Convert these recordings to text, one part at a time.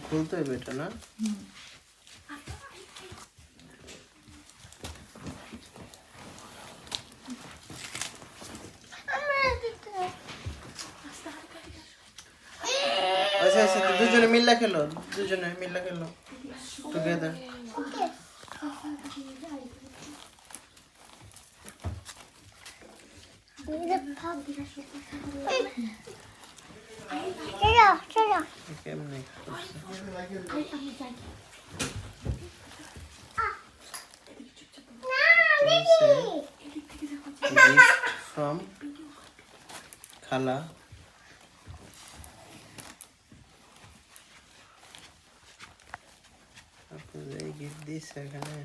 খুলতে হবে এটা না? আচ্ছা আচ্ছা, তো দুজনে মিল্লা খেলো, টুগেদার। কেমনে gift from খালা। আপনাদের এই গিফট দিচ্ছে এখানে।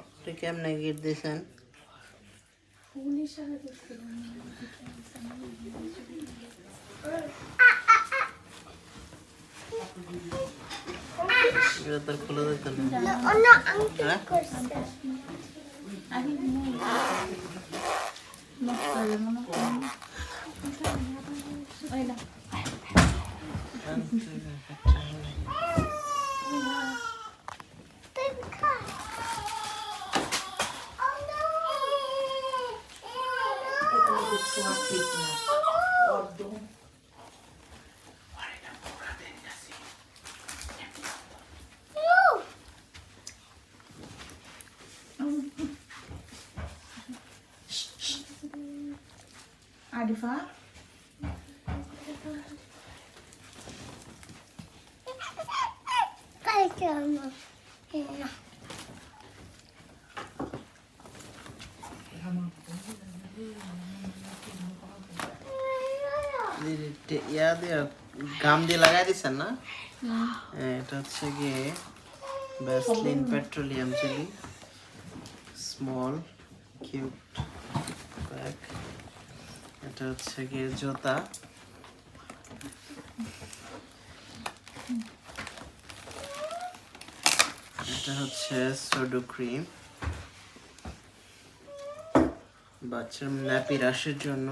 আপনি কেমনে গিফট দিয়েছেন? এটা তো খুলে দিত না। Arifa? ইয়া দিয়ে গাম দিয়ে লাগাই দিচ্ছেন না? এটা হচ্ছে গিয়ে Vaseline petroleum jelly small cute pack. এটা হচ্ছে গিয়ে জুতা। এটা হচ্ছে সোডো ক্রিম বাচ্চার ন্যাপি রাশের জন্য।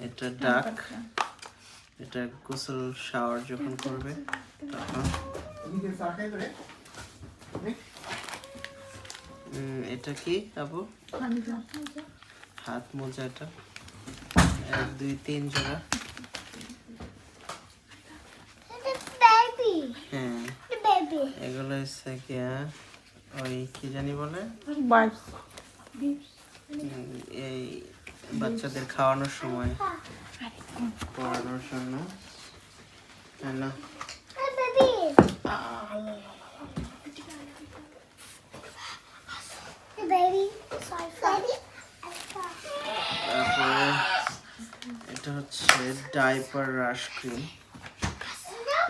এটা ডাক, এটা গোসল শাওয়ার যখন করবে তখন। এটা কি আপু? হাত মোজা। এটা 1 2 3 জোড়া। হ্যাঁ, এগুলো হচ্ছে কি ওই কি জানি বলে, এই বাচ্চাদের খাওয়ানোর সময় পড়ানোর জন্য। না তারপরে এটা হচ্ছে ডাইপার রাশ ক্রিম।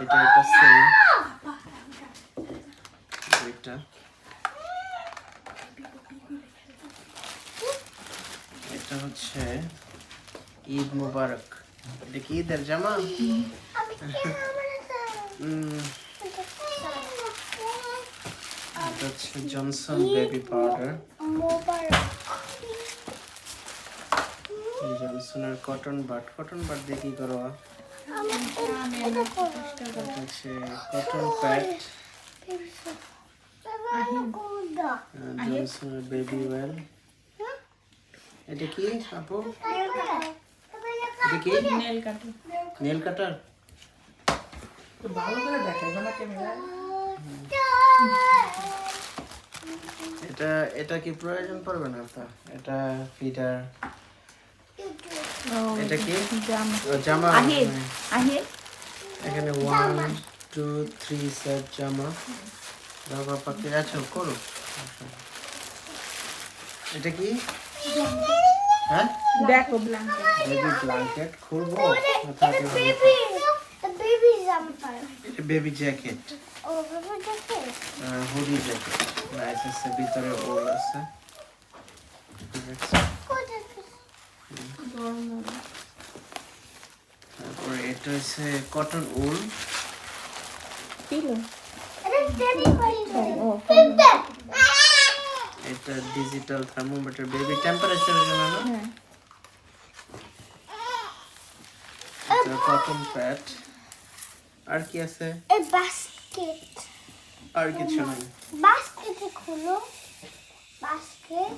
এটা সেম। এটা হচ্ছে ঈদ মুবারক। এটা কি ঈদের জামা? এটা হচ্ছে জনসন বেবি পাউডার। জনসনের কটন বাট দিয়ে কি করো? হচ্ছে কটন প্যাড। জনসনের বেবি ওয়েল। এটা কি আপু? এটা কি? Nail cutter. ভালো করে দেখাইবো না ক্যামেরায়। এটা কি প্রয়োজন পড়বে না তো? এটা ফিটার। এটা কি জামা? এখানে 1 2 3 সেট জামা। বাবা পাখি আছে করো। এটা কি? হ্যাঁ দেখো ব্ল্যাঙ্কেট। বেবি ব্ল্যাঙ্কেট খুলবো। Baby jumper. Baby jacket. Hoodie jacket nice আছে, ভিতরে ওল আছে। তারপরে এটা হচ্ছে কটন উল, Pillow. এটা ডিজিটাল থার্মোমিটার বেবি টেম্পারেচারের জন্য না? হ্যাঁ। এটা কটন প্যাড। আর কি আছে? বাস্কেট আর কিছু নেই। বাস্কেটে খুলো বাস্কেট